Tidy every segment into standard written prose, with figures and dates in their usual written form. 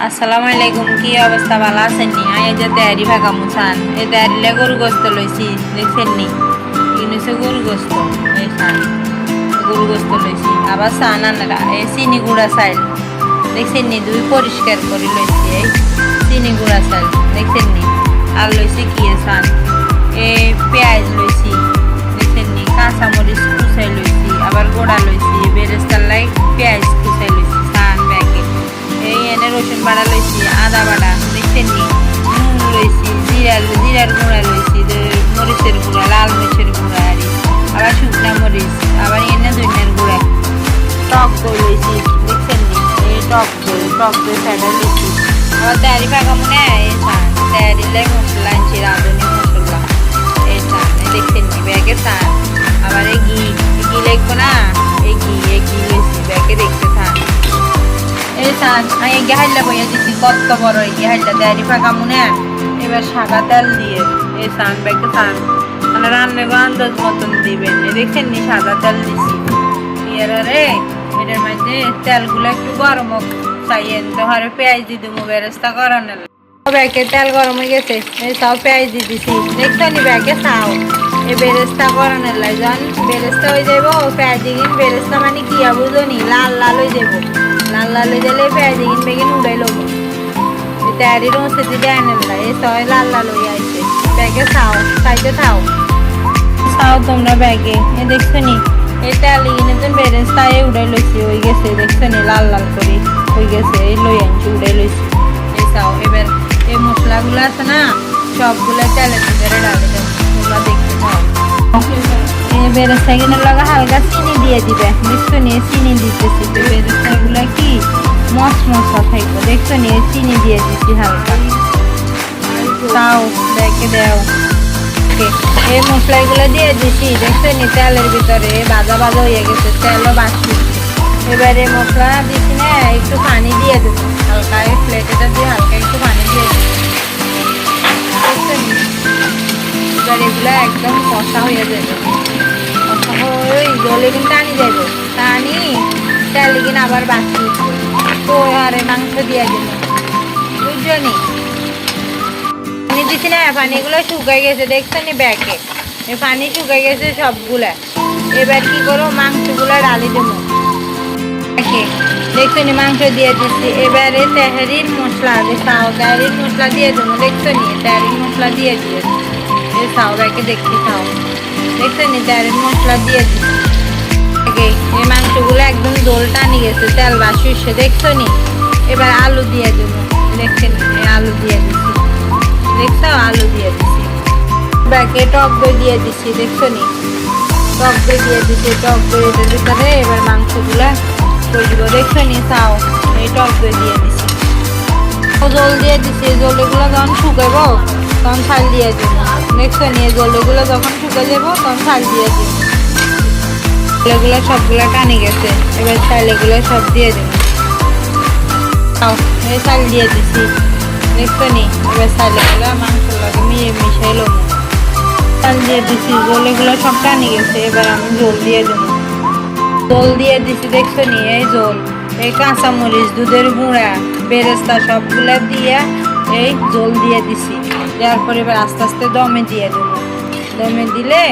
আসসালামু আলাইকুম, কি অবস্থা? ভালো আছেন নি? এই যে তৈরি ভাগা মুছান, এই তৈরিলে গরু গোস্ত লইছি, দেখছেন নি? ইনুসে গরু গোস্ত, এই সান গরু গোস্ত লইছি। আবার সান আনারা এই চিনি গুঁড়া চাইল, দেখছেন নি? দুই পরিষ্কার করে লইছি, এই চিনি গুঁড়া চাইল, দেখছেন নি? আর লইছি কি সান এই পেঁয়াজ লইছি, দেখছেন নি? কাঁচামরিচ কুচাই লইছি, আবার গোড়া লইছি, বেরেস্তার লাই পেঁয়াজ কুচাই লইছি সান ব্যাগে। এই এনে রসুন বাড়া লইছি, আদা বাড়া, দেখছেন নি? নুন লইছি, জিরার গুঁড়া লইছি, মরিচের গুঁড়া, লাল মরিচের গুঁড়া আরি, আবার শুকনা মরিচ, আবার এনে ধনিয়ার গুঁড়া, টক দই লইছি, দেখছেন নি? এই টক দই ফেটা লইছি। আবার তৈরি ফাঁকা মনে এই সান তৈরি লাই মশলা আনছি, রাঁধুনি মশলা, এই সান দেখছেন নি? ব্যাগে সান আবার এই ঘি লাগবো না, এই ঘি লইছি ব্যাগে, দেখতে থান। এই সান আমি গেহাইলা বইয়া দিচ্ছি, কত বড় এই গেহাইলা তৈরি ফাঁকা মনে। এবার সাদা তেল দিয়ে এই সান ব্যাগে সান মানে রান্না আন্দাজ মতন দিবেন, দেখছেন নি? সাদা তেল দিছি রে। এটার মধ্যে তেলগুলো একটু গরম হোক চাইয়েন, তো হরে পেঁয়াজ দিয়ে দেবো বেরেস্তা করানোর। ব্যাগে তেল গরম হয়ে গেছে, এই সব পেঁয়াজ দিয়ে দিছি, দেখছো নি? ব্যাগে চাও এই বেরেস্তা করানোর লাই যখন বেরেস্তা হয়ে যাবো, পেঁয়াজ দিন বেরেস্তা মানে কি বুঝো নি? লাল হয়ে যাবো, লাল হয়ে গেলে পেঁয়াজ দিন বেগে উড়াই লবো। তৈরির মধ্যে যদি আনেন না এই সবাই লাল হয়ে আসছে, ব্যাগে চাও খাইতে থাও চাও তোমরা ব্যাগে। এ দেখছো নি? এই তেল কিনে তো বেরেস্তা উড়াই লইছি, হয়ে গেছে, দেখছো নি? লাল করে হয়ে গেছে, এই লই আনছি উড়াই লইছি। এই চাও এবার এই মশলাগুলো আছে না, সবগুলো তেলের ভিতরে ডালে দেবো, তোমরা দেখতে পাও। এই বেরেস্তা কিনে লাগা হালকা চিনি দিয়ে দিবে, দেখছো নি? চিনি দিতেছি, তো বেরেস্তাগুলো কি মশলা থাকবো, দেখছো নি? চিনি দিয়ে দিচ্ছি হালকা, তাও দেখে দেও। এই মশলাগুলো দিয়ে দিছি, দেখছো নি? তেলের ভিতরে ভাজা হয়ে গেছে, তেলও বাড়ছি। এবারে মশলা দিচ্ছি না, একটু পানি দিয়ে দেবো হালকা, এই প্লেটটা দিয়ে হালকা একটু পানি দিয়ে দেবো, দেখছো নি? এবার এগুলো একদম কষা হয়ে যাবে, কষা হয়ে জলে কিন্তু টানি যাবে, টানি তেল কিনা আবার বাড়ছি, তো আরে মাংস দিয়ে দেবো, বুঝছো নি? পানি দিচ্ছি না, পানিগুলো শুকাই গেছে, দেখছো নি? ব্যাগে এই পানি শুকাই গেছে সবগুলা। এবার কি করো, মাংসগুলো ডালি দেবো, দেখছো নি? মাংস দিয়ে দিচ্ছি। এবারে তেহারির মশলা চাও, তেহারির মশলা দিয়ে দেবো, দেখছো নি? তেহারির মশলা দিয়ে দিয়েছি, এই চাও ব্যাগে দেখতে চাও, দেখছো নি? তেহারির মশলা দিয়ে দিচ্ছি। এই মাংসগুলো একদম দোল টানি গেছে, তেল বাসুসে, দেখছো নি? এবার আলু দিয়ে দেবো, দেখছেন? এই আলু দিয়ে দিচ্ছি, দেখছো? আলু দিয়ে দিচ্ছি। ব্যাগে টক দই দিয়ে দিচ্ছি, দেখছো নি? টক দই দিয়ে দিচ্ছি, টক দই এটার ভিতরে এবার মাংসগুলা করে দিব, দেখছো নি? চাও এই টক দই দিয়ে দিচ্ছি, জল দিয়ে দিচ্ছি। জলগুলো যখন শুকাবো তখন ছাল দিয়ে দেবো, দেখছো নি? জলগুলো যখন শুকে যাবো তখন ছাল দিয়ে দেবো। এগুলো সবগুলো টানি গেছে, এবার চাল এগুলো সব দিয়ে দেবো, চাও এই চাল দিয়ে দিচ্ছি, দেখছো নি? এবার চাইলেগুলো মাংসের লাগে মিশাইলো, চাল দিয়ে দিচ্ছি, জলগুলো সব টানি গেছে। এবার আমি জল দিয়ে দেবো, জল দিয়ে দিচ্ছি, দেখছো নি? এই জল, এই কাঁচামরিচ, দুধের গুঁড়া, বেরেস্তা সবগুলা দিয়ে এই জল দিয়ে দিছি, দেওয়ার পর এবার আস্তে আস্তে দমে দিয়ে দেবো, দমে দিলে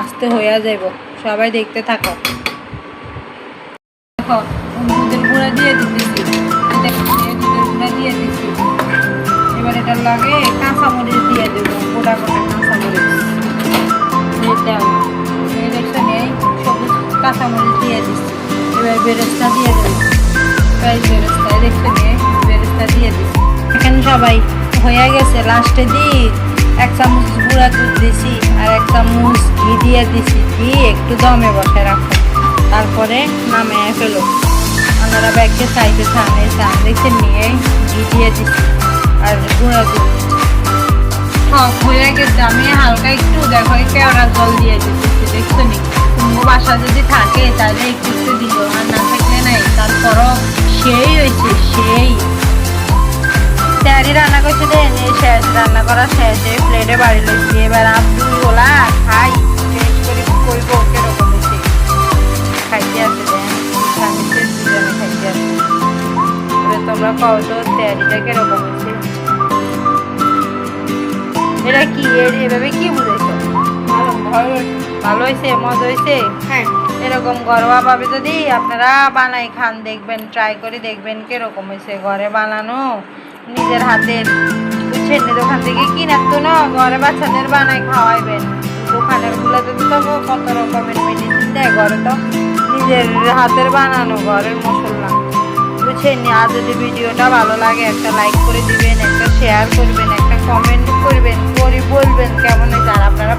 আস্তে হয়ে যাইব। সবাই দেখতে থাকো, দেখো দুধের গুঁড়া দিয়ে দিতেছি, দুধের গুঁড়া দিয়ে দিচ্ছি। এবার এটার লাগে কাঁচামরিচ দিয়ে দেবো, গোটা কাঁচামরিচ, দেখছো নি? এই সবুজ কাঁচামরিচ দিয়ে দিচ্ছি। এবার বেরেস্তা দিয়ে দেবো, বেরেস্তা, দেখছো নি? বেরেস্তা দিয়ে দিচ্ছি। এখানে সবাই হয়ে গেছে, লাস্টে দিই 1 চামচ গুঁড়া দুধ দিছি আর 1 চামচ ঘি দিয়ে দিছি, ঘি একটু দমে বসে রাখো, তারপরে নামিয়ে ফেলো। আপনারা ব্যাগকে চাইতে চান, দেখছেন নি? এই ঘি দিয়ে দিছি আর গুঁড়া দুধ হয়ে গেছে। আমি হালকা একটু দেখো কেওড়া জল দিয়ে দিতেছি, দেখছো নি? তোমার বাসা যদি থাকে তাহলে একটু একটু দিল, আর না থাকলে নাই। তারপরও সেই হয়েছে, সেই তৈরি রান্না করছে দেন, এই শেষ রান্না করা শেষ, এই প্লেটে বাড়ি লইছি। এবার আব্দুল গোলা খাই, টেস্ট করে করবো কিরকম হয়েছে, খাইতে আসে দেন, খাইতে আসে। এবার তোমরা কও তো তৈরিটা কিরকম হয়েছে। এটা কি এভাবে কি বুঝেছো? ভালো হয়েছে, মজা হয়েছে। হ্যাঁ এরকম ঘরোয়া ভাবে যদি আপনারা বানাই খান দেখবেন, ট্রাই করে দেখবেন কিরকম হয়েছে। ঘরে বানানো নিজের হাতের, বুঝছেন, দোকান থেকে কিনার তো না, ঘরে বাচ্চাদের বানাই খাওয়াইবেন। দোকানের গুলোতে তো কত রকমের মেডিসিন দেয়, ঘরে তো নিজের হাতের বানানো ঘরের মশলা, বুঝছেন। আর যদি ভিডিওটা ভালো লাগে একটা লাইক করে দিবেন, একটা শেয়ার করবেন, একটা কমেন্ট করবেন, বলবেন কেমন হয়েছে। আর আপনারা